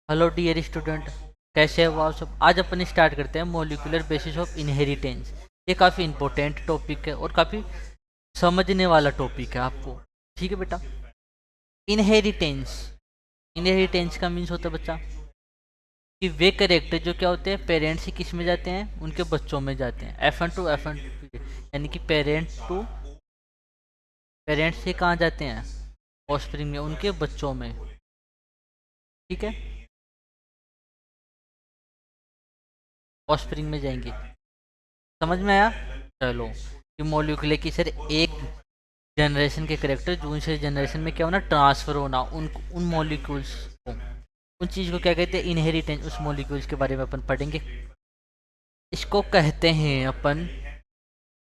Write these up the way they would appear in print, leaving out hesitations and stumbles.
Hello dear student, कैसे हो आप सब। आज अपन स्टार्ट करते हैं मॉलिक्यूलर बेसिस ऑफ इनहेरिटेंस। ये काफ़ी इंपॉर्टेंट टॉपिक है और काफ़ी समझने वाला टॉपिक है आपको। ठीक है बेटा। इनहेरिटेंस इनहेरिटेंस का मीन्स होता है बच्चा कि वे करेक्टर जो क्या होते हैं पेरेंट्स से किस में जाते हैं, उनके बच्चों में जाते हैं। F1 टू यानी कि पेरेंट्स से कहाँ जाते हैं, ऑफस्प्रिंग में, उनके बच्चों में। ठीक है, ऑफस्प्रिंग में जाएंगे। समझ में आया। चलो, कि मॉलिक्यूलर की सर एक जनरेशन के करेक्टर दूसरे जनरेशन में क्या होना, ट्रांसफर होना उन मॉलिक्यूल्स को, उन चीज़ को क्या कहते हैं, इनहेरिटेंस। उस मॉलिक्यूल्स के बारे में अपन पढ़ेंगे। इसको कहते हैं अपन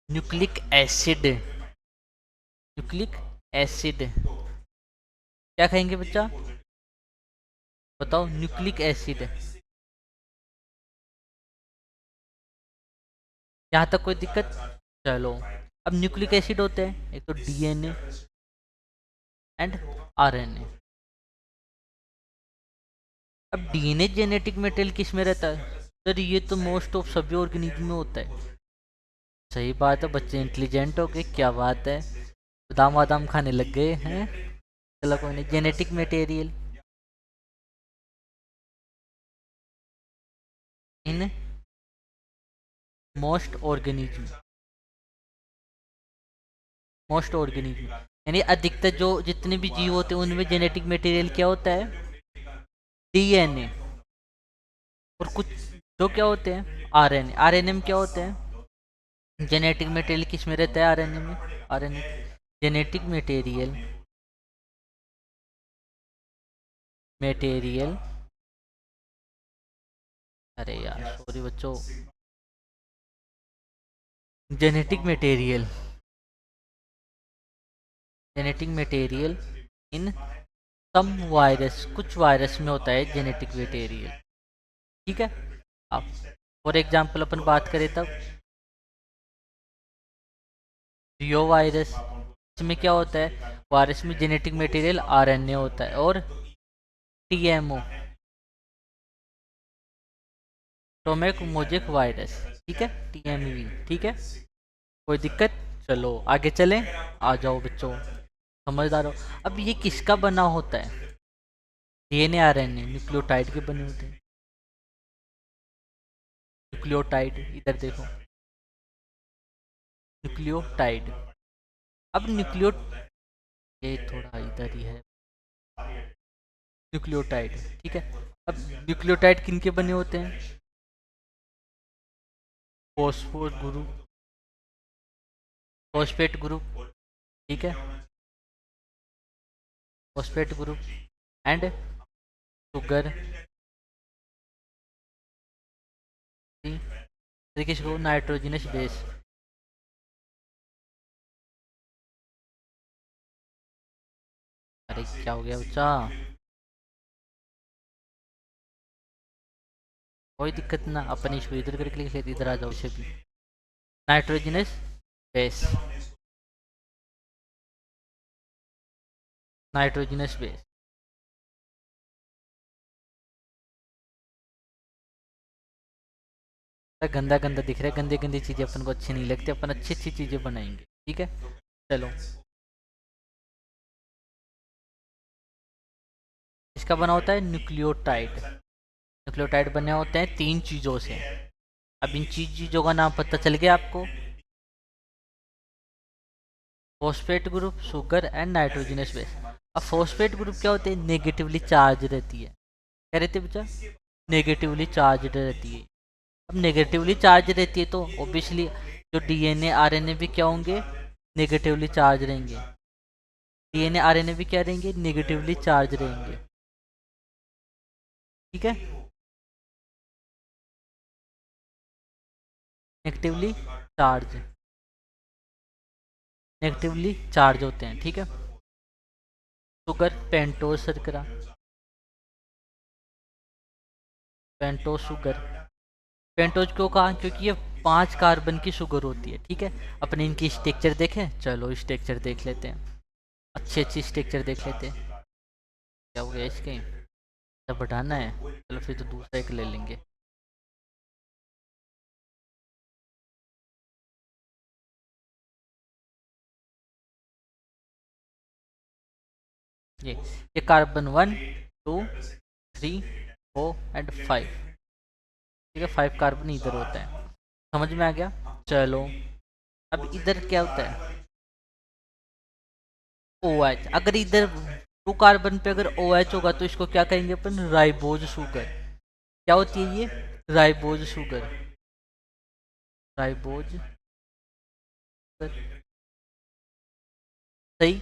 न्यूक्लिक एसिड। न्यूक्लिक एसिड क्या कहेंगे बच्चा, बताओ। Nucleic acid. यहाँ तक कोई दिक्कत। चलो, अब न्यूक्लिक एसिड होते हैं एक तो डीएनए एंड आरएनए। अब डीएनए जेनेटिक मटेरियल किस में रहता है सर, ये तो मोस्ट ऑफ सभी ऑर्गेनिज्म में होता है। सही बात है, बच्चे इंटेलिजेंट हो गए, क्या बात है। बादाम वादाम खाने लग गए हैं। चलो कोई नहीं। Genetic material in most organism. Most organism यानी अधिकतर जो जितने भी जीव होते हैं उनमें जेनेटिक मटेरियल क्या होता है, डीएनए। और कुछ जो क्या होते हैं, आरएनए। आरएनए में क्या होते हैं, जेनेटिक मटेरियल किस में रहता है, आरएनए में। RNA genetic material. अरे यार सॉरी बच्चों, genetic material in some virus, कुछ वायरस में होता है जेनेटिक मटेरियल। ठीक है। अब फॉर एग्जांपल अपन बात करें तब रियो वायरस, इसमें क्या होता है, वायरस में जेनेटिक मटेरियल आरएनए होता है। और टीएमओ टोमेक मोजेक वायरस, ठीक है, टीएमवी। ठीक है, कोई दिक्कत। चलो आगे चलें। आ जाओ बच्चों, समझदार हो। अब ये किसका बना होता है, डीएनए आरएनए न्यूक्लियोटाइड के बने होते हैं। न्यूक्लियोटाइड, इधर देखो, न्यूक्लियोटाइड। अब ये थोड़ा इधर ही है, न्यूक्लियोटाइड। ठीक है। अब न्यूक्लियोटाइड किन के बने होते हैं, फॉस्फोर ग्रुप, फॉस्फेट ग्रुप। ठीक है, फॉस्फेट ग्रुप एंड शुगर। किसको, नाइट्रोजनस बेस। अरे क्या हो गया बच्चा, कोई दिक्कत ना, अपन इसको इधर करके लिख लेते, इधर आ जाओ इसे भी। Nitrogenous base, nitrogenous base. गंदा गंदा दिख रहा है, गंदी गंदी चीज़ें अपन को अच्छी नहीं लगती, अपन अच्छी अच्छी चीज़ें बनाएंगे। ठीक है। चलो, इसका बना होता है न्यूक्लियोटाइड। न्यूक्लियोटाइड बने होते हैं तीन चीज़ों से। अब इन चीज़ों का नाम पता चल गया आपको, phosphate group, sugar and nitrogenous base. अब फॉस्फेट ग्रुप क्या होते हैं, नेगेटिवली चार्ज रहती है। क्या रहती है बच्चा, नेगेटिवली चार्ज रहती है। अब नेगेटिवली चार्ज रहती है तो ऑब्वियसली जो डीएनए आरएनए भी क्या होंगे, नेगेटिवली चार्ज रहेंगे। डीएनए आरएनए भी क्या रहेंगे, नेगेटिवली चार्ज रहेंगे। ठीक है, नेगेटिवली चार्ज, नेगेटिवली चार्ज होते हैं। ठीक है। शुगर, पेंटोज शर्करा, पेंटोज शुगर। पेंटोज क्यों कहा, क्योंकि ये 5 कार्बन की शुगर होती है। ठीक है, अपने इनकी स्ट्रक्चर देखें। चलो स्ट्रक्चर देख लेते हैं, अच्छी अच्छी स्ट्रक्चर देख लेते हैं। क्या हो गया इसके, अच्छा बढ़ाना है, चलो फिर तो दूसरा एक ले लेंगे। ये कार्बन 1 2 3 4 एंड 5। ठीक है, 5 कार्बन इधर होता है, समझ में आ गया। चलो अब इधर क्या होता है, ओ एच। अगर इधर 2 कार्बन पे अगर ओ एच होगा तो इसको क्या कहेंगे अपन, राइबोज शुगर। क्या होती है ये, राइबोज शुगर, राइबोज। सही।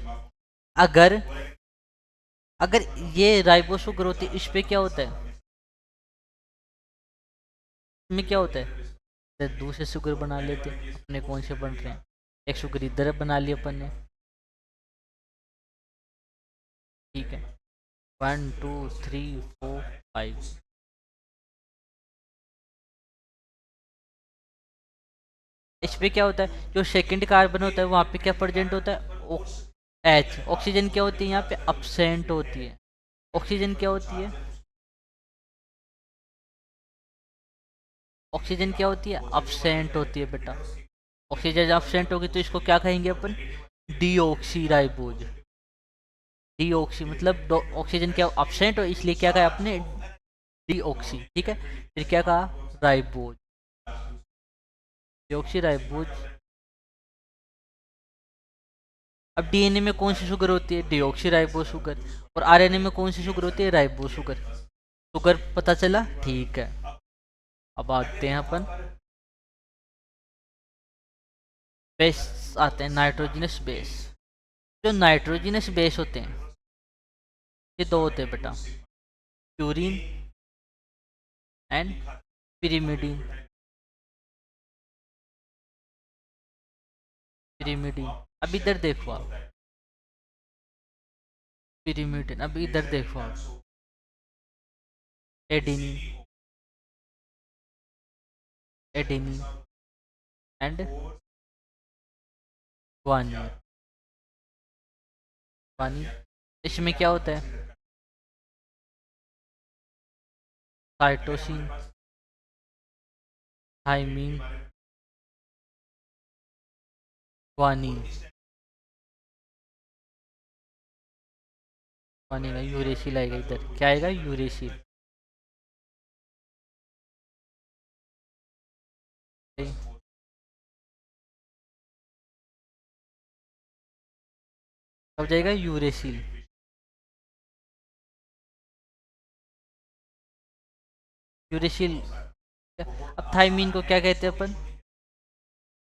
अगर अगर ये राइबोज शुगर होती है, इस पे क्या होता है, इसमें क्या होता है, तो दूसरे शुगर बना लेते हैं। अपने कौन से बन रहे हैं, एक शुगर इधर बना लिया अपन ने। ठीक है, 1 2 3 4 5। इस पे क्या होता है, जो सेकंड कार्बन होता है वहां पे क्या प्रेजेंट होता है, एच। ऑक्सीजन क्या होती है यहाँ पे, अपसेंट होती है। ऑक्सीजन क्या होती है, ऑक्सीजन क्या होती है, अपसेंट होती है बेटा। ऑक्सीजन अपसेंट होगी तो इसको क्या कहेंगे अपन, डीऑक्सी राइबोज। डीऑक्सी मतलब ऑक्सीजन क्या अपसेंट हो, इसलिए क्या कहा आपने, डीऑक्सी। ठीक है, फिर क्या कहा, राइबोज, डीऑक्सी राइबोज। अब डीएनए में कौन सी शुगर होती है, डीऑक्सी राइबोज शुगर। और आरएनए में कौन सी शुगर होती है, राइबोज शुगर। शुगर पता चला, ठीक है। अब आते हैं अपन, बेस आते हैं, नाइट्रोजनस बेस। जो नाइट्रोजनस बेस होते हैं ये दो होते हैं बेटा, प्यूरिन एंड पिरिमिडीन। पिरिमिडीन, अब इधर देखो आप, पिरिमिडीन, अब इधर देखो आप, adenine, adenine and guanine. Guanine, इसमें क्या होता है, साइटोसिन, थाइमीन, ग्वानिन। ग्वानिन है, यूरेसिल आएगा इधर, क्या आएगा, यूरेसिल। अब जाएगा यूरेसिल। यूरेसिल। अब थाइमीन को क्या कहते हैं अपन,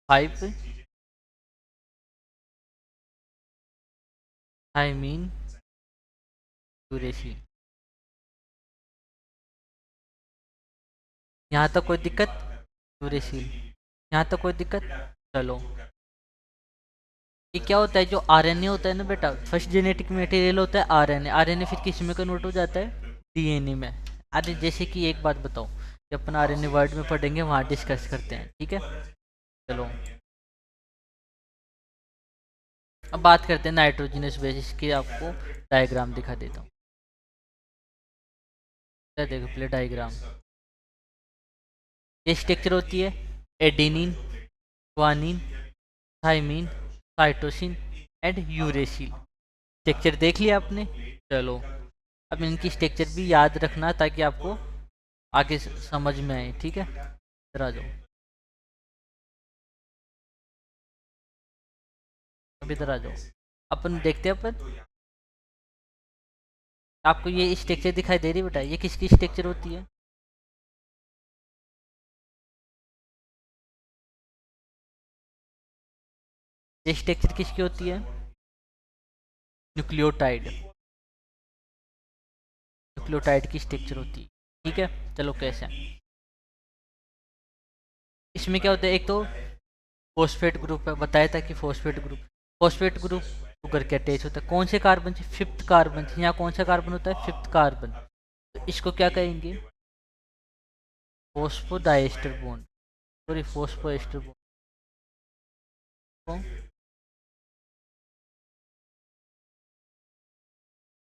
5 थाइमीन यूरेसिल। यहाँ तक कोई दिक्कत, यूरेसिल, यहाँ तक कोई दिक्कत। चलो, ये क्या होता है, जो आरएनए होता है ना बेटा, फर्स्ट जेनेटिक मटेरियल होता है आरएनए। आरएनए फिर किस में कन्वर्ट हो जाता है, डीएनए में। अरे जैसे कि एक बात बताओ, जब अपन आरएनए वर्ड में पढ़ेंगे वहाँ डिस्कस करते हैं, ठीक है। चलो अब बात करते हैं नाइट्रोजनस बेसिस की, आपको डायग्राम दिखा देता हूँ। देखो पहले डायग्राम, ये स्ट्रक्चर होती है, adenine, guanine, thymine, cytosine and uracil. Structure देख लिया आपने। चलो अब इनकी स्ट्रक्चर भी याद रखना ताकि आपको आगे समझ में आए, ठीक है। इधर आ जाओ, अब इधर आ जाओ। अपन देखते हैं, अपन आपको ये स्ट्रक्चर दिखाई दे रही है बेटा, ये किसकी स्ट्रक्चर होती है, ये स्ट्रक्चर किसकी होती है, न्यूक्लियोटाइड। न्यूक्लियोटाइड की स्ट्रक्चर होती है, ठीक है। चलो कैसे, इसमें क्या होता है, एक तो फॉस्फेट ग्रुप है, बताया था कि phosphate group, phosphate group sugar के अटैच होता है, कौन से कार्बन से, फिफ्थ कार्बन से। यहाँ कौन सा कार्बन होता है, फिफ्थ कार्बन। तो इसको क्या कहेंगे, phosphodiester bond, sorry phosphoester bond,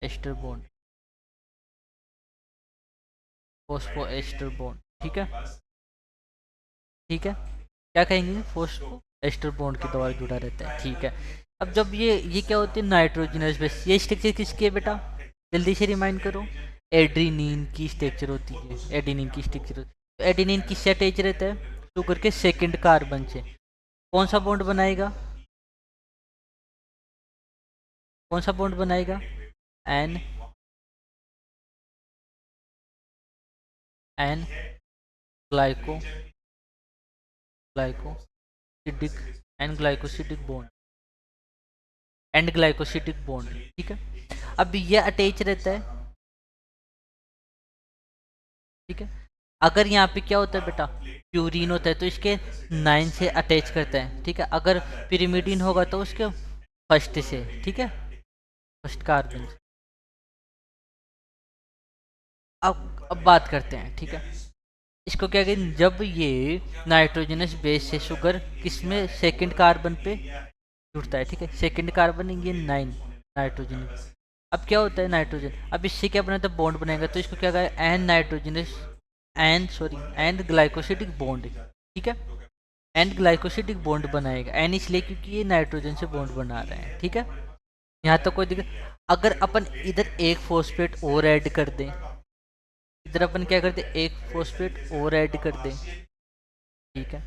ester bond. Phospho ester bond, ठीक है, ठीक है, क्या कहेंगे, फोस्फो एस्टर बॉन्ड के द्वारा जुड़ा रहता है, ठीक है। अब जब ये क्या होती है, नाइट्रोजनस बेस, ये स्ट्रक्चर किसकी है बेटा, जल्दी से रिमाइंड करो, एड्रीनिन की स्ट्रक्चर होती है, एडेनिन की स्ट्रक्चर होती है। तो एडेनिन किससे अटैच रहता है, शुगर के सेकंड कार्बन से, कौन सा बॉन्ड बनाएगा, कौन सा बॉन्ड बनाएगा, N, N glyco, glycosidic, N glycosidic bond, and glycosidic bond, ठीक है। अब ये अटैच रहता है, ठीक है। अगर यहाँ पे क्या होता है बेटा, प्यूरिन होता है तो इसके 9 से अटैच करता है, ठीक है। अगर पिरिमिडिन होगा तो उसके फर्स्ट से, ठीक है, फर्स्ट कार्बन से। अब बात करते हैं, ठीक है, इसको क्या कहते, जब ये नाइट्रोजनस बेस से शुगर किसमें सेकंड कार्बन पे जुड़ता है, ठीक है, सेकंड कार्बन ये 9 नाइट्रोजन। अब क्या होता है नाइट्रोजन, अब इससे क्या बनाता है, बॉन्ड बनेगा, तो इसको क्या कहें, N nitrogenous, N glycosidic bond, ठीक है, एन ग्लाइकोसिडिक बॉन्ड बनाएगा, एन इसलिए क्योंकि ये नाइट्रोजन से बॉन्ड बना रहे हैं, ठीक है। यहाँ तक कोई दिक्कत, अगर अपन इधर एक फॉस्फेट और ऐड कर दें, इधर अपन क्या करते, एक फॉस्फेट और ऐड कर दें, ठीक है,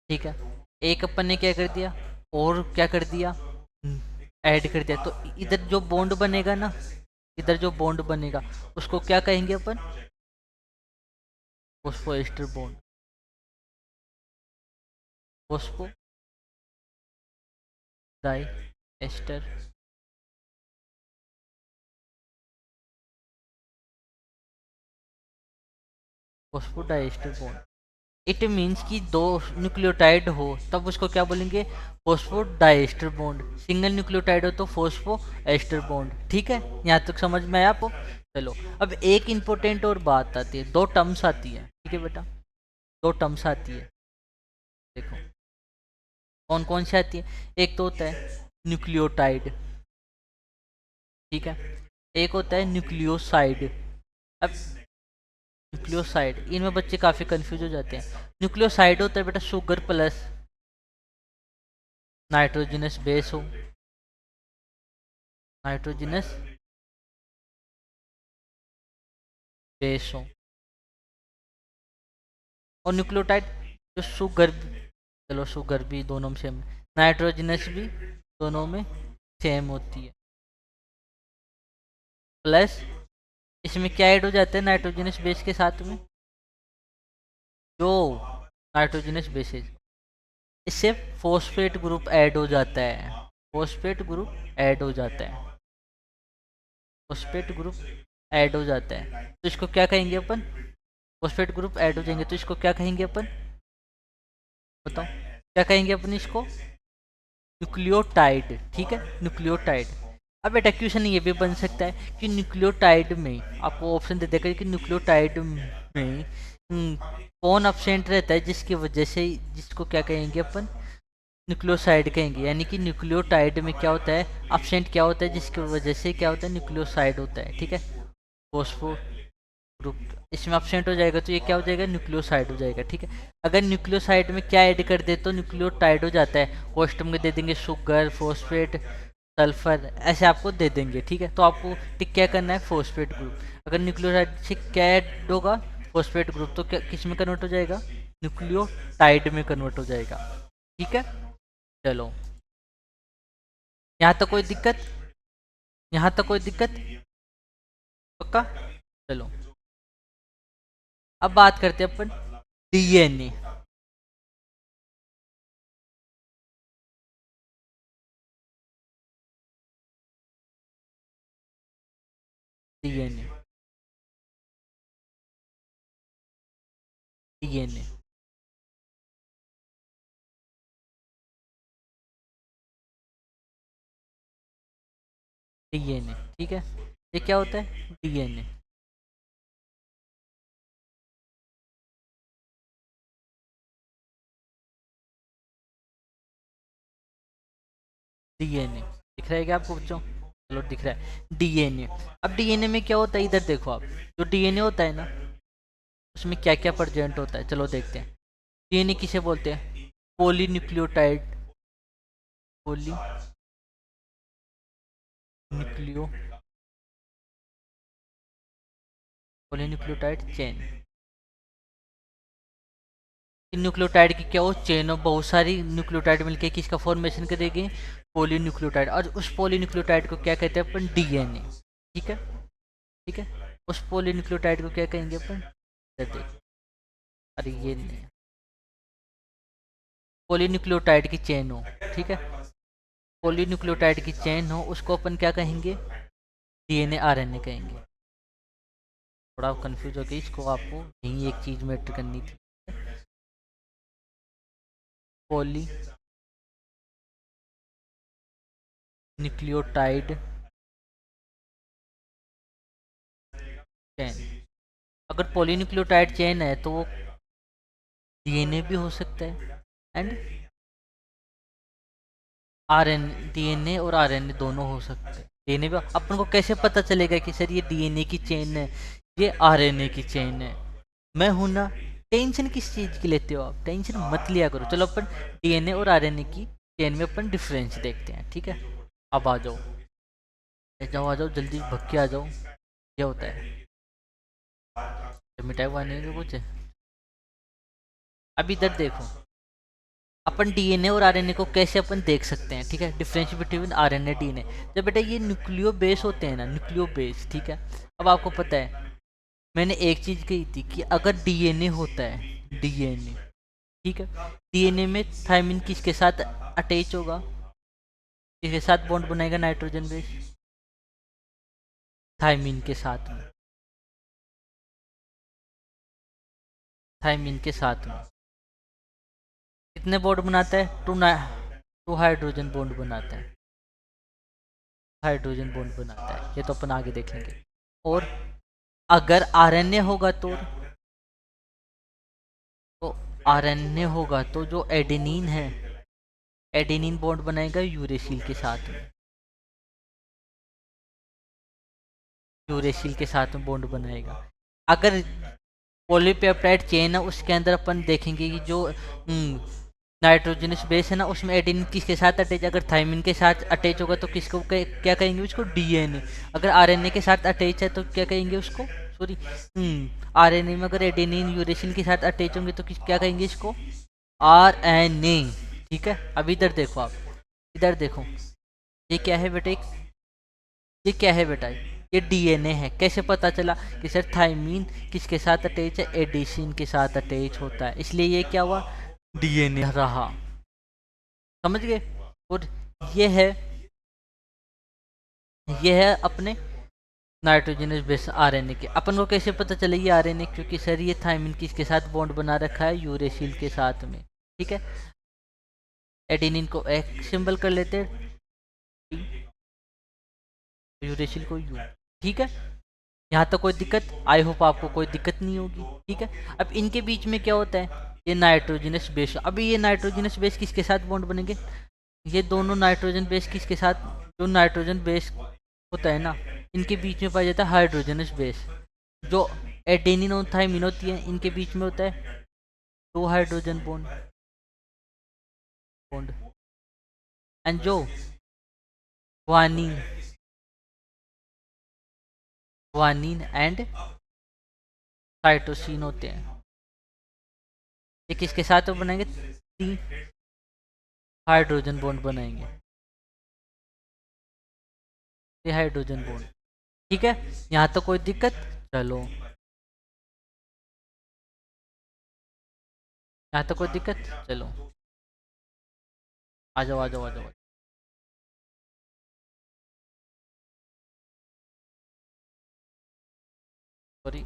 ठीक है, एक अपन ने क्या कर दिया, और क्या कर दिया, ऐड कर दिया, तो इधर जो बॉन्ड बनेगा ना, इधर जो बॉन्ड बनेगा उसको क्या कहेंगे अपन, phosphoester bond, phospho diester, phospho diester bond. It means कि दो न्यूक्लियोटाइड हो तब उसको क्या बोलेंगे, phospho diester bond, single nucleotide हो तो फोस्फो एस्टर बॉन्ड, ठीक है, यहाँ तक समझ में आया आपको। चलो अब एक इंपॉर्टेंट और बात आती है, दो टर्म्स आती है, ठीक है बेटा, दो टर्म्स आती है, देखो कौन कौन सी आती है, एक तो होता है न्यूक्लियोटाइड, ठीक है, एक होता है न्यूक्लियोसाइड। अब न्यूक्लियोसाइड, इनमें बच्चे काफ़ी कंफ्यूज हो जाते हैं। न्यूक्लियोसाइड होता है बेटा शुगर प्लस नाइट्रोजनस बेस हो, नाइट्रोजनस बेस हो, और न्यूक्लियोटाइड जो शुगर, चलो शुगर भी दोनों में सेम, नाइट्रोजनस भी दोनों में सेम होती है, प्लस इसमें क्या ऐड हो जाता है नाइट्रोजनस बेस के साथ में, जो नाइट्रोजनस बेसेस, इससे फॉस्फेट ग्रुप ऐड हो जाता है, फॉस्फेट ग्रुप ऐड हो जाता है, फॉस्फेट ग्रुप ऐड हो जाता है, तो इसको क्या कहेंगे अपन, फॉस्फेट ग्रुप ऐड हो जाएंगे तो इसको क्या कहेंगे अपन, बताओ क्या कहेंगे अपन इसको, न्यूक्लियोटाइड, ठीक है, न्यूक्लियोटाइड। अब बेटा क्वेश्चन ये भी बन सकता है कि न्यूक्लियोटाइड में आपको ऑप्शन दे देगा कि न्यूक्लियोटाइड में कौन अपसेंट रहता है जिसकी वजह से, जिसको क्या कहेंगे अपन, न्यूक्लियोसाइड कहेंगे, यानी कि न्यूक्लियोटाइड में क्या होता है, अपसेंट क्या होता है जिसकी वजह से क्या होता है, न्यूक्लियोसाइड होता है, ठीक है, फोस्फो ग्रुप, इसमें अपसेंट हो जाएगा तो ये क्या हो जाएगा, न्यूक्लियोसाइड हो जाएगा, ठीक है। अगर न्यूक्लियोसाइड में क्या ऐड कर दे तो न्यूक्लियोटाइड हो जाता है, कॉस्टम में दे देंगे शुगर, फॉस्फेट, सल्फर, ऐसे आपको दे देंगे, ठीक है। तो आपको टिक क्या करना है, फॉस्फेट ग्रुप, अगर न्यूक्लियोसाइड से क्या ऐड होगा, फॉस्फेट ग्रुप, तो क्या किस में कन्वर्ट हो जाएगा, न्यूक्लियोटाइड में कन्वर्ट हो जाएगा, ठीक है। चलो यहाँ तक कोई दिक्कत, यहाँ तक कोई दिक्कत, पक्का। चलो अब बात करते हैं अपन डीएनए, डीएनए, डीएनए, डीएनए, ठीक है, ये क्या होता है, डीएनए, डीएनए दिख रहा है क्या आपको बच्चों? चलो दिख रहा है डीएनए। अब डीएनए में क्या होता है, इधर देखो आप, जो डीएनए होता है ना उसमें क्या क्या प्रेजेंट होता है, चलो देखते हैं। डीएनए किसे बोलते हैं? Polynucleotide, polynucleo polynucleotide chain. Nucleotide की क्या हो, चेन ऑफ बहुत सारी न्यूक्लियोटाइड मिलके किसका फॉर्मेशन करेगी? पॉलीन्यूक्लियोटाइड। और उस पॉलीन्यूक्लियोटाइड को क्या कहते हैं अपन? डीएनए। ठीक है, ठीक है। उस पॉलीन्यूक्लियोटाइड को क्या कहेंगे अपन? इधर देखो, अरे ये नहीं, पॉलीन्यूक्लियोटाइड की चेन हो, ठीक है, पॉलीन्यूक्लियोटाइड की चेन हो, उसको अपन क्या कहेंगे? डीएनए आरएनए कहेंगे। थोड़ा कंफ्यूज हो गई, इसको आपको यही एक चीज मैटर करनी थी। पॉली न्यूक्लियोटाइड चेन, अगर पॉलीन्यूक्लियोटाइड चेन है तो वो डीएनए भी हो सकता है एंड आरएन, डीएनए और आरएनए दोनों हो सकते हैं। डीएनए भी अपन को कैसे पता चलेगा कि सर ये डीएनए की चेन है, ये आरएनए की चेन है? मैं हूं ना। टेंशन किस चीज की लेते हो आप? टेंशन मत लिया करो। चलो अपन डीएनए और आरएनए की चेन में अपन डिफरेंस देखते हैं, ठीक है। अब आ जाओ, आ जाओ जल्दी भग के आ जाओ। क्या होता है, मिठाई वाने का कुछ है? अब इधर देखो, अपन डीएनए और आरएनए को कैसे अपन देख सकते हैं, ठीक है, डिफरेंस बिटवीन आरएनए डीएनए। जब बेटा ये न्यूक्लियो बेस होते हैं ना, न्यूक्लियो बेस, ठीक है। अब आपको पता है, मैंने एक चीज कही थी कि अगर डीएनए होता है, डीएनए, ठीक है, डीएनए में थायमिन किसके साथ अटैच होगा, किसके साथ बॉन्ड बनाएगा नाइट्रोजन बेस? थायमिन के साथ में, थायमिन के साथ में कितने बॉन्ड बनाता है? टू हाइड्रोजन बॉन्ड बनाता है, हाइड्रोजन बॉन्ड बनाता है, ये तो अपन आगे देखेंगे। और अगर आरएनए होगा तो आरएनए होगा तो जो एडेनिन है, एडेनिन बॉन्ड बनाएगा यूरेसिल के साथ में, यूरेसिल के साथ में बॉन्ड बनाएगा। अगर पॉलीपेप्टाइड चेन है उसके अंदर अपन देखेंगे कि जो नाइट्रोजनस बेस है ना, उसमें एडेनिन किसके साथ अटैच, अगर थायमिन के साथ अटैच होगा तो किसको क्या कहेंगे उसको? डीएनए। अगर आरएनए के साथ अटैच है तो क्या कहेंगे उसको? सॉरी, आरएनए में अगर एडेनिन यूरेसिल के साथ अटैच होंगे तो क्या कहेंगे इसको? आरएनए। ठीक है। अब इधर देखो आप, इधर देखो, ये क्या है बेटा? ये क्या है बेटा? ये डीएनए है। कैसे पता चला कि सर थायमीन किसके साथ अटैच है? एडिसिन के साथ अटैच होता है, इसलिए ये क्या हुआ? डीएनए रहा। समझ गए? और ये है, ये है अपने नाइट्रोजनस बेस आरएनए के। अपन को कैसे पता चलेगी आरएनए? क्योंकि सर ये थायमीन किसके साथ बॉन्ड बना रखा है? यूरेसिल के साथ में। ठीक है, एडेनिन को एक सिंबल कर लेते हैं, यूरेसिल को यू। ठीक है, यहाँ तक कोई दिक्कत? आई होप आपको कोई दिक्कत नहीं होगी। ठीक है, अब इनके बीच में क्या होता है? ये नाइट्रोजनस बेस। अभी ये नाइट्रोजनस बेस किसके साथ बॉन्ड बनेंगे? ये दोनों नाइट्रोजन बेस किसके साथ, जो नाइट्रोजन बेस होता है ना, इनके बीच में पाया जाता है हाइड्रोजनस बेस। जो एडेनिन और थायमिन होती है, इनके बीच में होता है दो हाइड्रोजन बॉन्ड, बॉन्ड। एंड जो वानिन, वानिन एंड साइटोसिन होते हैं, ये किसके साथ बनाएंगे? तीन हाइड्रोजन बॉन्ड बनाएंगे, ये हाइड्रोजन बॉन्ड। ठीक है, यहाँ तो कोई दिक्कत? चलो, यहाँ तो कोई दिक्कत? चलो, आ जाओ आ जाओ आ जाओ। सॉरी,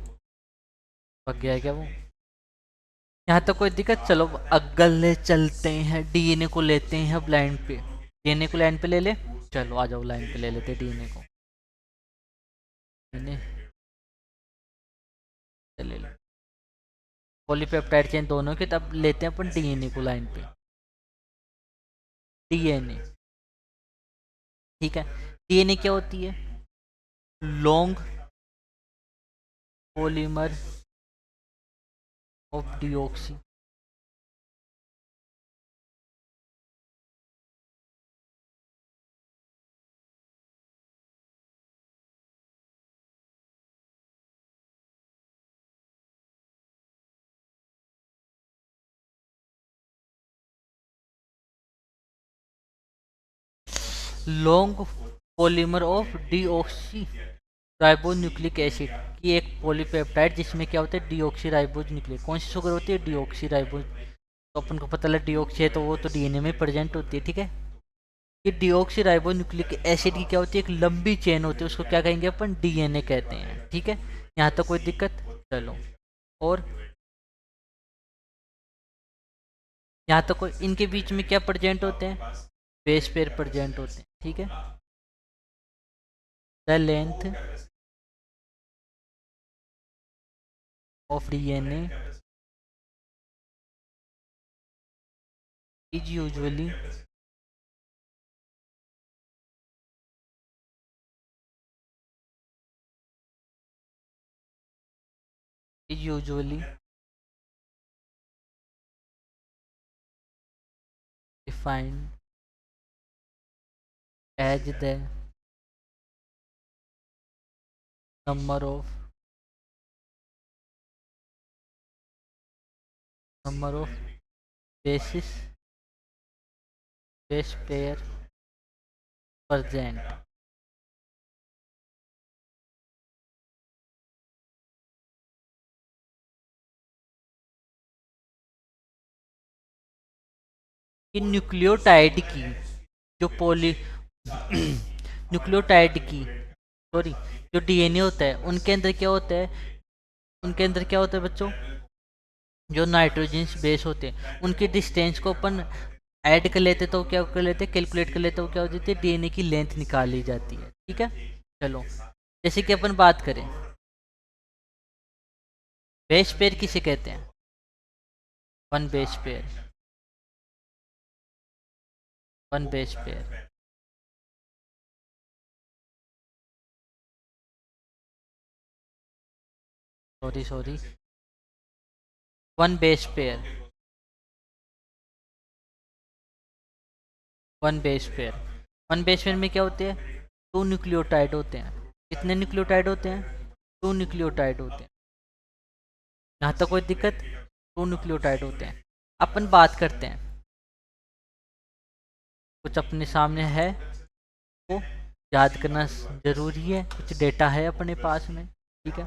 पक गया है क्या वो? यहाँ तो कोई दिक्कत? चलो अगले चलते हैं, डीएनए को लेते हैं अब लाइन पे। डीएनए को लाइन पे ले ले, चलो आ जाओ लाइन पे ले लेते डीएनए को। डीएनए ले लो, पॉलीपेप्टाइड चेन दोनों के, तब लेते हैं अपन डीएनए को लाइन पे। डीएनए ठीक है। डीएनए क्या होती है? Long polymer of deoxy. Long polymer of deoxy ribonucleic acid की एक पॉलीपेप्टाइड, जिसमें क्या होता है डीऑक्सी राइबोज न्यूक्लिक। कौन सी शुगर होती है? Deoxy ribose. तो अपन को पता लगा डीऑक्सी है तो वो तो डीएनए में प्रेजेंट होती है, ठीक है। ये डीऑक्सी राइबोन्यूक्लिक एसिड की क्या होती है? एक लंबी चेन होती है, उसको क्या कहेंगे अपन? डीएनए कहते हैं, ठीक है। यहाँ तक कोई दिक्कत? चलो। और यहाँ तक कोई, इनके बीच में क्या प्रेजेंट होते हैं? बेस पेयर प्रेजेंट होते हैं, ठीक है। The length of DNA is usually is usually defined as the number of bases base pair present। कि न्यूक्लियोटाइड की जो पॉली न्यूक्लियोटाइड की, सॉरी, जो डीएनए होता है उनके अंदर क्या होता है? उनके अंदर क्या होता है बच्चों? जो नाइट्रोजन बेस होते हैं उनकी डिस्टेंस को अपन ऐड कर लेते, तो क्या कर लेते, कैलकुलेट कर लेते, तो क्या हो जाती है? डीएनए की लेंथ निकाल ली जाती है, ठीक है। चलो, जैसे कि अपन बात करें, बेस पेयर किसे कहते हैं? One base pair, one base pair. Sorry sorry, one base pair, one base pair. One base pair में क्या होते हैं? टू न्यूक्लियोटाइड होते हैं। कितने न्यूक्लियोटाइड होते हैं? टू न्यूक्लियोटाइड होते हैं। यहाँ तक कोई दिक्कत? टू न्यूक्लियोटाइड होते हैं। अपन बात करते हैं, कुछ अपने सामने है वो याद करना जरूरी है, कुछ डेटा है अपने पास में, ठीक है।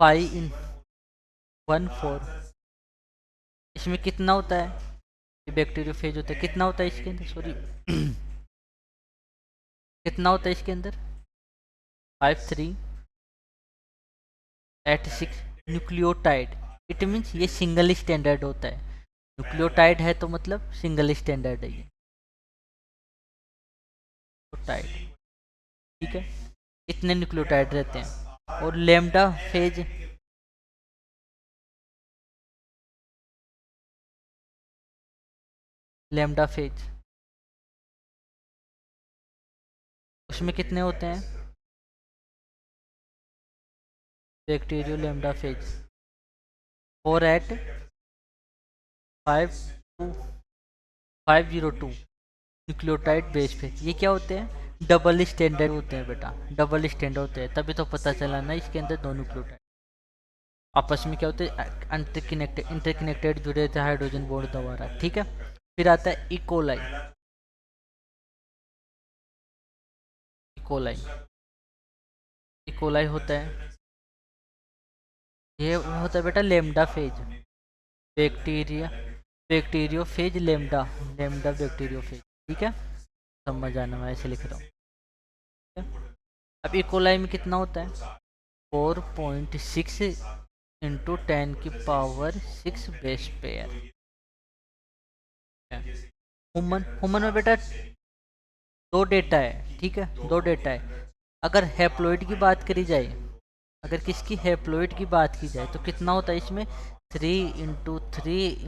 5 in 1/4, इसमें कितना होता है? ये बैक्टीरियोफेज होता है, कितना होता है इसके अंदर? सॉरी कितना होता है इसके अंदर? 5386 न्यूक्लियोटाइड। इट मीन्स ये सिंगल स्टैंडर्ड होता है। न्यूक्लियोटाइड है तो मतलब सिंगल स्टैंडर्ड है ये टाइड, ठीक है। इतने न्यूक्लियोटाइड रहते हैं। और लेम्डा फेज, लेम्डा फेज उसमें कितने होते हैं? Bacterio lambda phase 4 at 502 nucleotide base phase. ये क्या होते हैं? डबल स्टैंडर्ड होते हैं बेटा, डबल स्टैंडर्ड होते हैं, तभी तो पता चला ना इसके अंदर दो न्यूक्लियोटाइड आपस में क्या होते हैं? इंटरकनेक्टेड जुड़े थे हाइड्रोजन बॉन्ड द्वारा, ठीक है। फिर आता है इकोलाई। इकोलाई, इकोलाई होता है, ये होता है बेटा lambda phase. Bacteria, bacteriophage lambda, lambda bacteriophage, ठीक है। समझ आना, मैं ऐसे लिख रहा हूँ, ठीक है? अब इकोलाई में कितना होता है? 4.6 into 10⁻⁶ base pair. Human, human में बेटा दो डेटा है, ठीक है, दो डेटा है। अगर हैप्लॉइड की बात करी जाए, अगर किसकी हैप्लॉइड की बात की जाए तो कितना होता है इसमें? 3 × 3 ×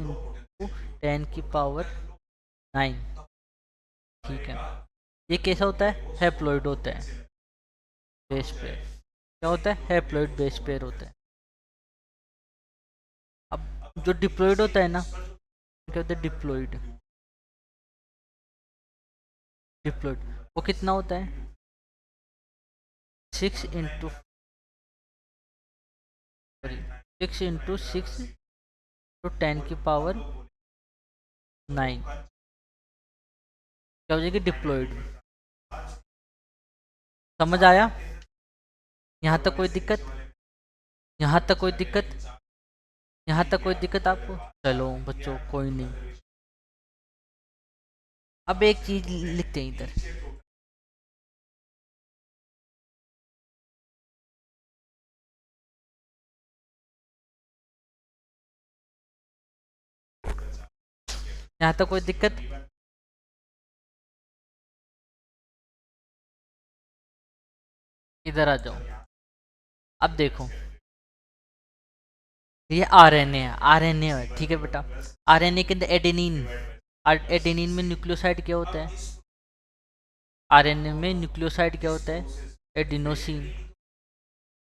10⁹ ठीक है, ये कैसा होता है, हैप्लॉइड होता है, बेस पेयर। क्या होता है, हैप्लॉइड बेस पेयर होता है। अब जो डिप्लॉइड होता है ना, क्या होता है, डिप्लॉइड, डिप्लॉइड वो कितना होता है, 6 इंटू 6 × 10⁹ क्या हो जाएगी, डिप्लॉइड। समझ आया, यहाँ तक कोई दिक्कत, यहाँ तक कोई दिक्कत, यहाँ तक कोई दिक्कत आपको? चलो बच्चों कोई नहीं। अब एक चीज लिखते हैं इधर, यहाँ तक कोई दिक्कत? इधर आ जाओ। अब देखो, ये आरएनए है, आरएनए है, ठीक है बेटा। आरएनए के अंदर एडेनिन, एडेनिन में न्यूक्लियोसाइड क्या होता है, आरएनए में न्यूक्लियोसाइड क्या होता है, एडिनोसिन,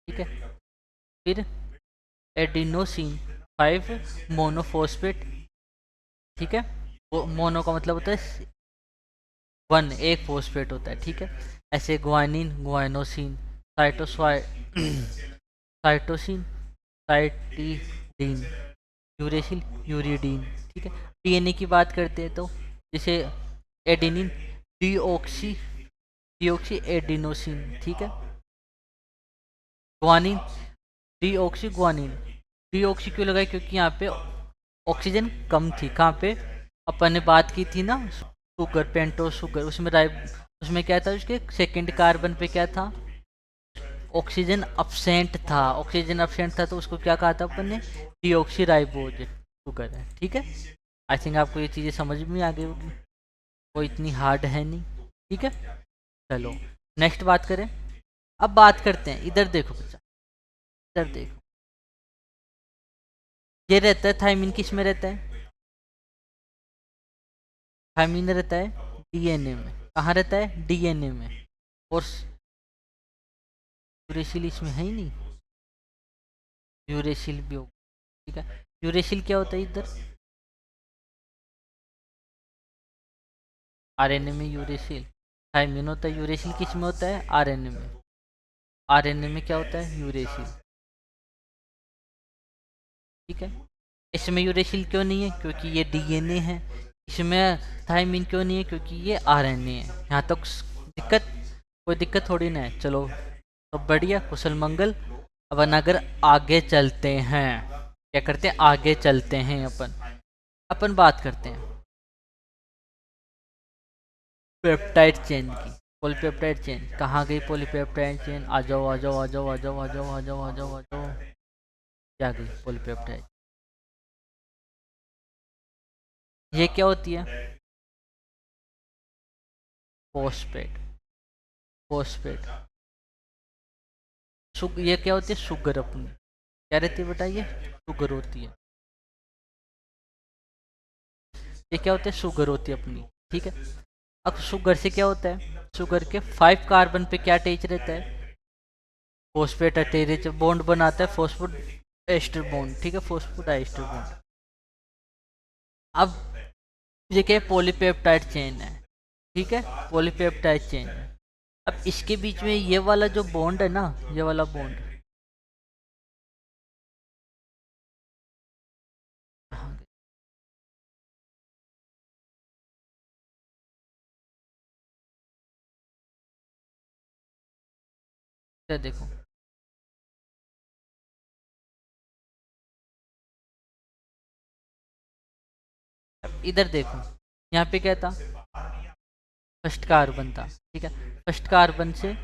ठीक है। फिर एडिनोसिन 5 मोनोफॉस्फेट, ठीक है। वो मोनो का मतलब होता है 1, एक फोस्फेट होता है, ठीक है। ऐसे ग्वानिन, ग्वाइनोसिन, साइटोसाइ साइटोसिन, साइटिडीन, यूरेसिल, यूरिडीन, ठीक है। डीएनए की बात करते हैं तो जैसे एडेनिन डीऑक्सी, डीऑक्सी एडिनोसिन, ठीक है। ग्वानिन डीऑक्सी ग्वानिन, डीऑक्सी क्यों लगाई, क्योंकि यहाँ पे ऑक्सीजन कम थी। कहाँ पे, अपन ने बात की थी ना, शुगर, पेंटोस शुगर, उसमें उसमें क्या था, उसके सेकंड कार्बन पे क्या था, ऑक्सीजन अपसेंट था, ऑक्सीजन अपसेंट था, तो उसको क्या कहा था अपन ने, डीऑक्सीराइबोज शुगर है, ठीक है। आई थिंक आपको ये चीज़ें समझ में आ गई होगी, वो इतनी हार्ड है नहीं, ठीक है। चलो नेक्स्ट बात करें। अब बात करते हैं, इधर देखो बच्चा, इधर देखो, ये रहता है थायमिन, किस में रहता है, थायमिन रहता है डीएनए में। कहाँ रहता है, डीएनए में। और यूरेसिल इसमें है ही नहीं, यूरेसिल भी होगा, ठीक है। यूरेसिल क्या होता है इधर, आरएनए में यूरेसिल, थायमिन होता है, यूरेसिल किस में होता है, आरएनए में। आरएनए में क्या होता है, यूरेसिल, ठीक है। इसमें यूरेसिल क्यों नहीं है, क्योंकि ये डीएनए है। इसमें थायमिन क्यों नहीं है, क्योंकि ये आरएनए है। यहाँ तक दिक्कत, कोई दिक्कत थोड़ी ना है। चलो तो बढ़िया, कुशल मंगल। अपन अगर आगे चलते हैं, क्या करते हैं, आगे चलते हैं, अपन बात करते हैं पेप्टाइड चेन की। पॉलीपेप्टाइड चेन कहाँ गई, पॉलीपेप्टाइड चेन, आ जाओ आ जाओ आ जाओ आ जाओ आ जाओ आ जाओ आ जाओ आ जाओ, क्या गई पॉलीपेप्टाइड, ये क्या होती है, फोस्फेट, फोस्फेट, ये क्या होती है, शुगर अपनी, क्या रहती है बेटा, ये शुगर होती है, ये क्या होता है, शुगर होती है अपनी, ठीक है। अब शुगर से क्या होता है, शुगर के 5 कार्बन पे क्या अटैच रहता है, फोस्फेट अटैच बॉन्ड बनाता है, फोस्फोड एस्टर बॉन्ड, ठीक है, फोस्फोड एस्टर बॉन्ड। अब ये क्या है, पॉलीपेप्टाइड चेन है, ठीक है, पॉलीपेप्टाइड चेन। अब इसके बीच में ये वाला जो बॉन्ड है ना, ये वाला बॉन्ड, देखो, अब इधर देखो, यहाँ पे क्या था, फर्स्ट कार्बन था, ठीक है। फर्स्ट कार्बन से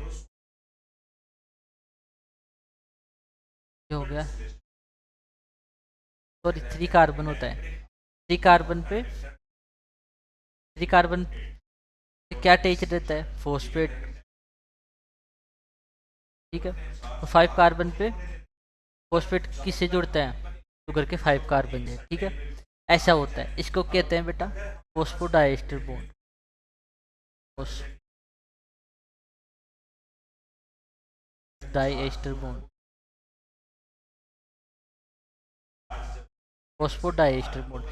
क्या हो गया, सॉरी 3 कार्बन होता है, 3 कार्बन पे, 3 कार्बन पे क्या अटैच रहता है, फोस्फेट, ठीक है। तो 5 कार्बन पे फोस्फेट किससे जुड़ता है, शुगर के 5 कार्बन है, ठीक है। ऐसा होता है, इसको कहते हैं बेटा phosphodiester bond, diester bond, phosphodiester bond,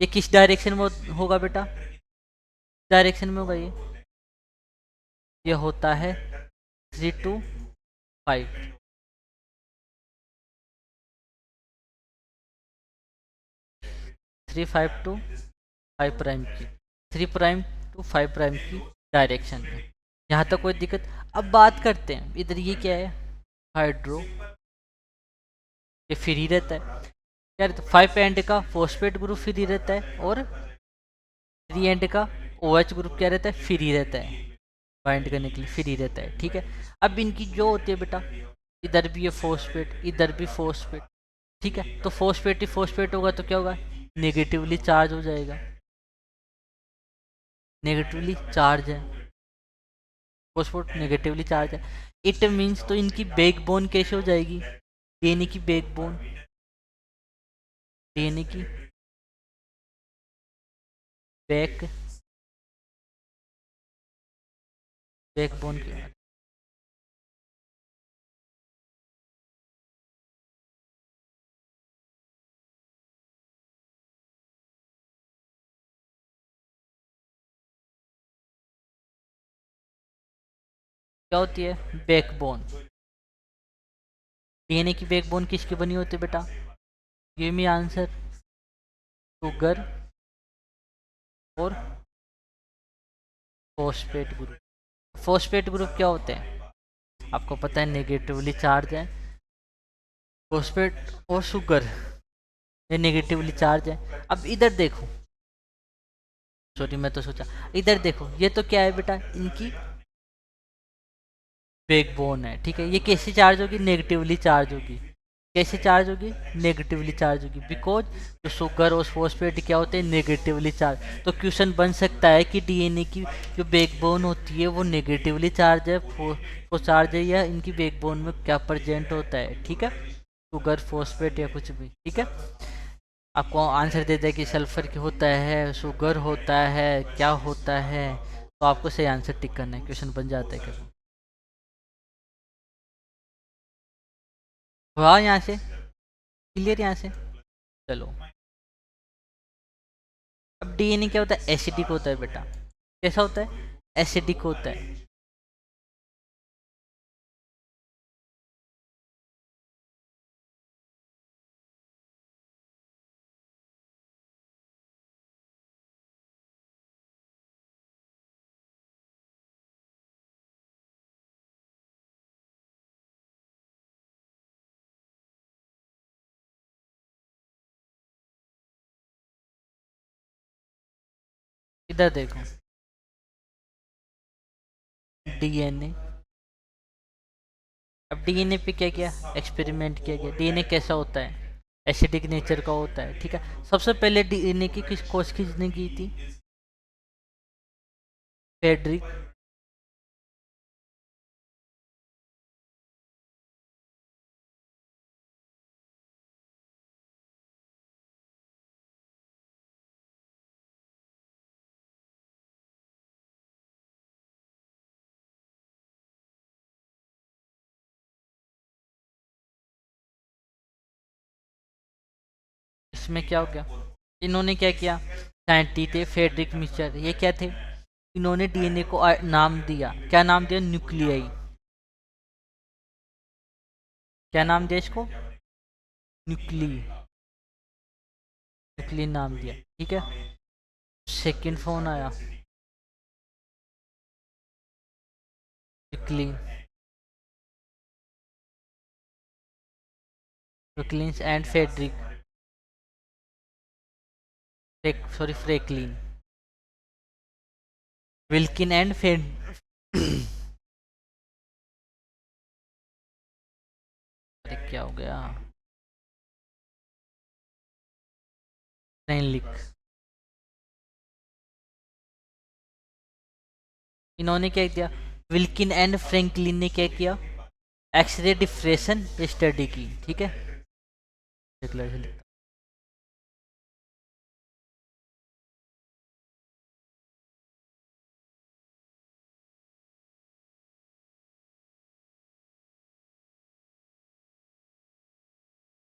ये किस डायरेक्शन में होगा बेटा? डायरेक्शन में होगा ये होता है 3 to 5, 3 5 to 5 प्राइम की, 3 प्राइम to 5 प्राइम की डायरेक्शन में। यहाँ तक कोई दिक्कत? अब बात करते हैं इधर, ये क्या है? हाइड्रो, ये फ्री रहता है, क्या रहता है? 5 एंड का फॉस्फेट ग्रुप फ्री रहता है, और 3 एंड का OH ग्रुप क्या रहता है? फ्री रहता है, बाइंड करने के लिए फ्री रहता है, ठीक है। अब इनकी जो होती है बेटा, इधर भी ये फॉस्फेट, इधर भी फॉस्फेट, ठीक है। तो फॉस्फेट ही फॉस्फेट होगा तो क्या होगा? नेगेटिवली चार्ज हो जाएगा, नेगेटिवली चार्ज है, फॉस्फेट नेगेटिवली चार्ज है। इट मीन्स तो इनकी बैकबोन कैसे हो जाएगी? डीएनए की बैकबोन, डीएनए की बैक बैकबोन की क्या होती है? बैकबोन। डीएनए की बैकबोन किसकी बनी होती है बेटा? Give me answer. शुगर और फॉस्फेट ग्रुप। फॉस्फेट ग्रुप क्या होते हैं? आपको पता है नेगेटिवली चार्ज है, फॉस्फेट और शुगर ये नेगेटिवली चार्ज है। अब इधर देखो, सॉरी मैं तो सोचा, इधर देखो, ये तो क्या है बेटा? इनकी बैकबोन है, ठीक है। ये कैसे चार्ज होगी? नेगेटिवली चार्ज होगी। कैसे चार्ज होगी? नेगेटिवली चार्ज होगी, बिकॉज जो शुगर और फॉस्फेट क्या होते हैं? Negatively charge. तो क्वेश्चन बन सकता है कि डीएनए की जो बैकबोन होती है वो नेगेटिवली चार्ज है, वो चार्ज है, या इनकी बैकबोन में क्या प्रेजेंट होता है, ठीक है। शुगर, फॉस्फेट या कुछ भी, ठीक है। आपको आंसर दे दे कि सल्फर क्या होता है, शुगर होता है, क्या होता है, तो आपको सही आंसर टिक करना है, क्वेश्चन बन जाता है कभी। हुआ यहाँ से क्लियर? यहाँ से चलो। अब डीएनए क्या होता है? एसिडिक होता है बेटा। कैसा होता है? एसिडिक होता है। इधर देखो, डीएनए, अब डीएनए पे क्या किया? एक्सपेरिमेंट किया गया। डीएनए कैसा होता है? एसिडिक नेचर का होता है, ठीक है। सबसे पहले डीएनए की किस खोज किसने की थी? फेडरिक। इसमें क्या हो गया? इन्होंने क्या किया? साइंटिस्ट थे फेडरिक मिचर, ये क्या थे? इन्होंने डीएनए को नाम दिया, क्या नाम दिया? न्यूक्लियाई। क्या नाम दिया इसको? न्यूक्ली, न्यूक्लियन नाम दिया, ठीक है। सेकंड फोन आया, nuclein, nucleins and Frederick, sorry Franklin, Wilkin and फेड अरे क्या हो गया? फ्रेनलिक। इन्होंने क्या किया? विल्किन एंड फ्रैंकलिन ने क्या किया? एक्सरे डिफ्रेक्शन स्टडी की, ठीक है। डिक्लेरेशन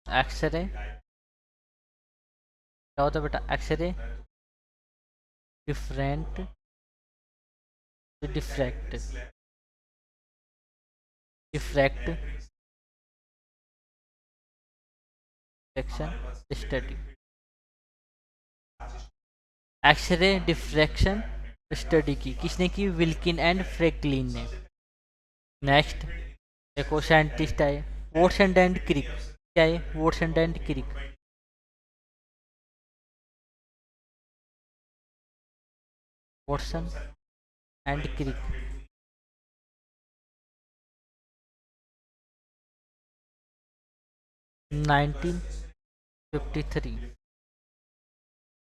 एक्सरे क्या होता है बेटा? X ray different diffract diffract diffraction study. X ray diffraction study की किसने की? विल्किन एंड फ्रैंकलिन ने। नेक्स्ट एक और साइंटिस्ट है वॉटसन एंड क्रिक। क्या है Watson and Crick? Watson and Crick 1953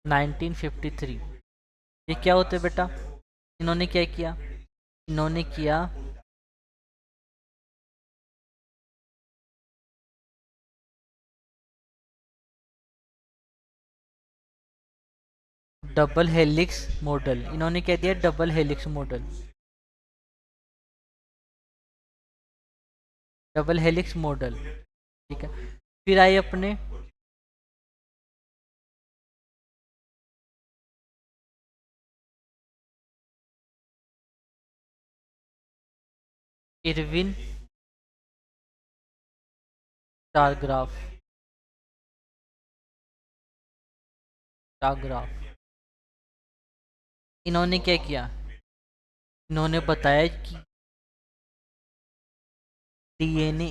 1953। ये क्या होते हैं बेटा? इन्होंने क्या किया? इन्होंने किया डबल हेलिक्स मॉडल। इन्होंने क्या दिया? Double helix model. Double helix model, ठीक है। फिर आए अपने इरविन टारग्राफ। टारग्राफ इन्होंने क्या किया? इन्होंने बताया कि DNA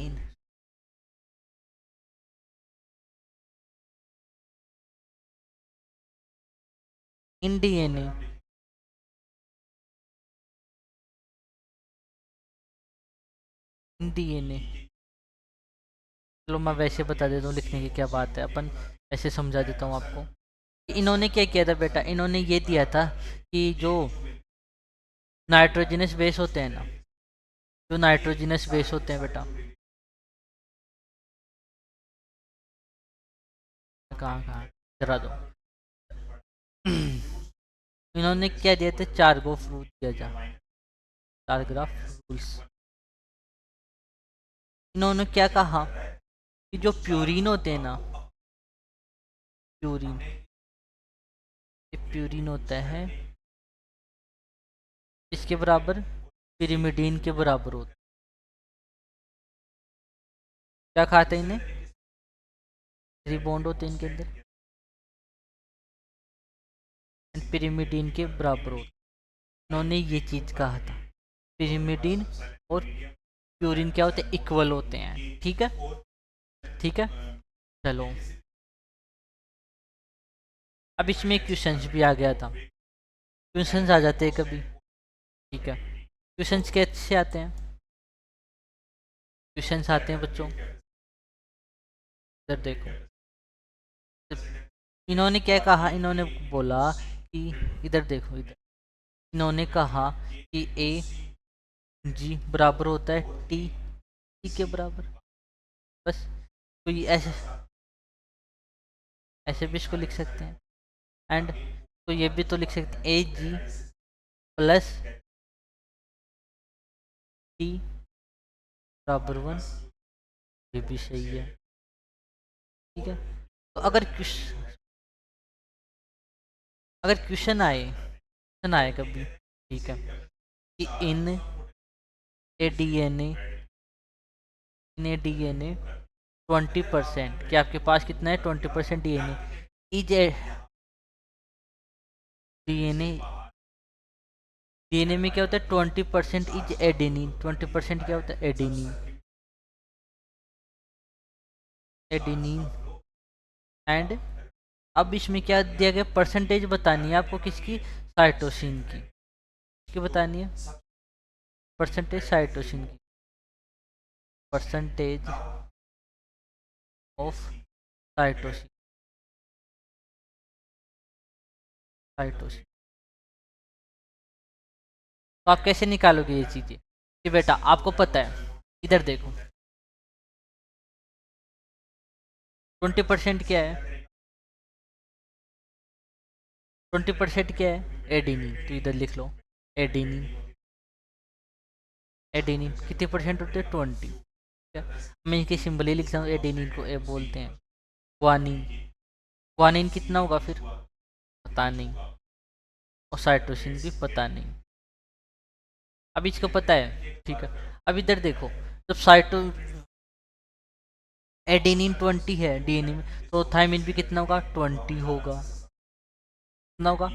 in DNA in DNA चलो मैं वैसे बता देता हूँ लिखने की क्या बात है, अपन ऐसे समझा देता हूँ आपको। इन्होंने क्या किया था बेटा? इन्होंने ये दिया था कि जो नाइट्रोजनस बेस होते हैं ना, जो नाइट्रोजनस बेस होते हैं बेटा, कहाँ कहाँ जरा दो। इन्होंने क्या दिया था? चार गो फ्रूट दिया जा, चार ग्राफ रूल्स। इन्होंने क्या कहा कि जो प्यूरिन होते हैं ना, प्यूरिन, ये प्यूरिन होता है इसके बराबर पिरिमिडीन के बराबर होता है। क्या खाते हैं इन्हें? थ्री बॉन्ड होते हैं इनके अंदर एंड पिरिमिडीन के बराबर होता है। इन्होंने ये चीज कहा था, पिरिमिडीन और प्यूरिन क्या होते हैं? इक्वल होते हैं, ठीक है, ठीक है। चलो अब इसमें क्वेश्चंस भी आ गया था, क्वेश्चंस आ जाते हैं कभी, ठीक है। क्वेश्चंस कैसे आते हैं? क्वेश्चंस आते हैं बच्चों, इधर देखो। इन्होंने क्या कहा? इन्होंने बोला कि इधर देखो, इधर इन्होंने कहा कि ए जी बराबर होता है टी टी के बराबर, बस। तो ये ऐसे ऐसे भी इसको लिख सकते हैं, एंड तो ये भी तो लिख सकते हैं ए जी प्लस टी बराबर 1। ये भी सही है, ठीक है। तो अगर क्वेश्चन आए कभी, ठीक है, कि इन ए डीएनए इन ए डीएनए 20%, कि आपके पास कितना है? 20% DNA is a DNA. DNA में क्या होता है? 20% इज एडेनिन। 20% क्या होता है? एडेनिन। एडेनिन एंड अब इसमें क्या दिया गया? परसेंटेज बतानी है आपको, किसकी? साइटोसिन की। किसकी बतानी है? परसेंटेज साइटोसिन की। Percentage of cytosine. साइटोसिन तो आप कैसे निकालोगे ये चीजें? कि बेटा आपको पता है, इधर देखो 20% क्या है? 20% क्या है? एडेनिन। तो इधर लिख लो एडेनिन। एडेनिन कितने परसेंट होते हैं? 20। है। मैं इनकी सिंबल ही लिखता हूँ, एडेनिन को ए बोलते हैं। ग्वानिन, ग्वानिन कितना होगा फिर पता नहीं, और साइटोसिन भी पता नहीं। अब इसको पता है, ठीक है। अब इधर देखो, जब साइटो एडेनिन 20 है डीएनए में, तो थायमिन भी कितना होगा 20 होगा, कितना होगा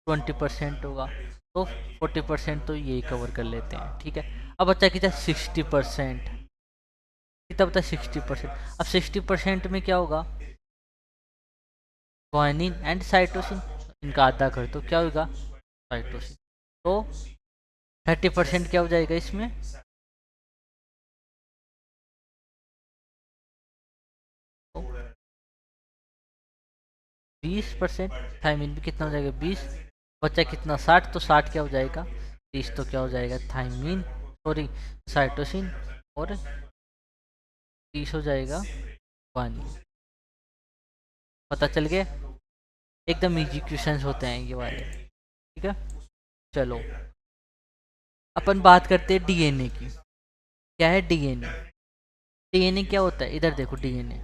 20% होगा। तो 40% तो यही कवर कर लेते हैं, ठीक है। अब बच्चा कितना 60%, कितना बता 60%। अब 60% में क्या होगा, ग्वानिन एंड साइटोसिन, इनका आधा कर तो क्या होगा साइटोसिन। तो 30% क्या हो जाएगा इसमें, तो 20%। थायमिन भी कितना हो जाएगा 20, बच्चा कितना 60, तो 60 क्या हो जाएगा 30, तो क्या हो जाएगा थायमिन, सॉरी साइटोसिन, और 30 हो जाएगा ग्वानिन। पता चल गया, एकदम इजी क्वेश्चंस होते हैं ये वाले, ठीक है। चलो अपन बात करते हैं डीएनए की। क्या है डीएनए, डीएनए क्या होता है, इधर देखो डीएनए,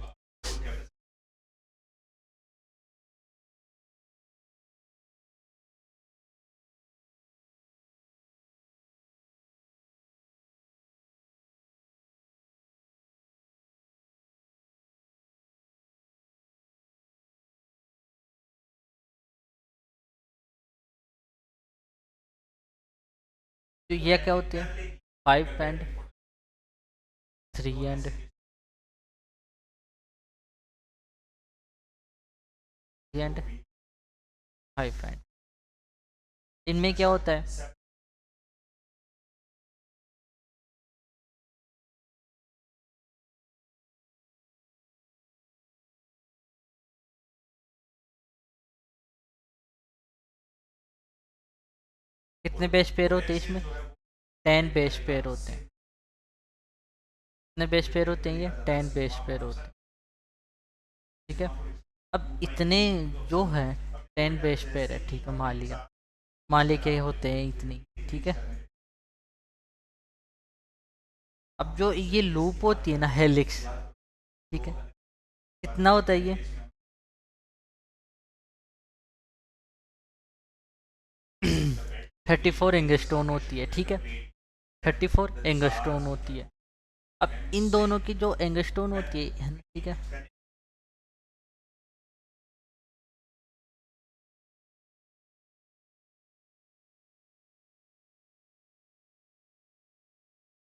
तो ये क्या होते हैं 5 एंड 3 एंड 3 एंड 5 एंड, इनमें क्या होता है, कितने बेस पेयर होते हैं इसमें, 10 बेस पेयर होते हैं। कितने बेस पेयर होते हैं, ये 10 बेस पेयर होते हैं, ठीक है। अब इतने जो है 10 बेस पेयर है, ठीक है, मान लिया के होते हैं इतनी, ठीक है। अब जो ये लूप होती है ना हेलिक्स, ठीक है, कितना होता है ये 34 एंगस्ट्रोन होती है, ठीक है, 34 एंगस्ट्रोन होती है। अब इन दोनों की जो एंगस्ट्रोन होती है, ठीक है,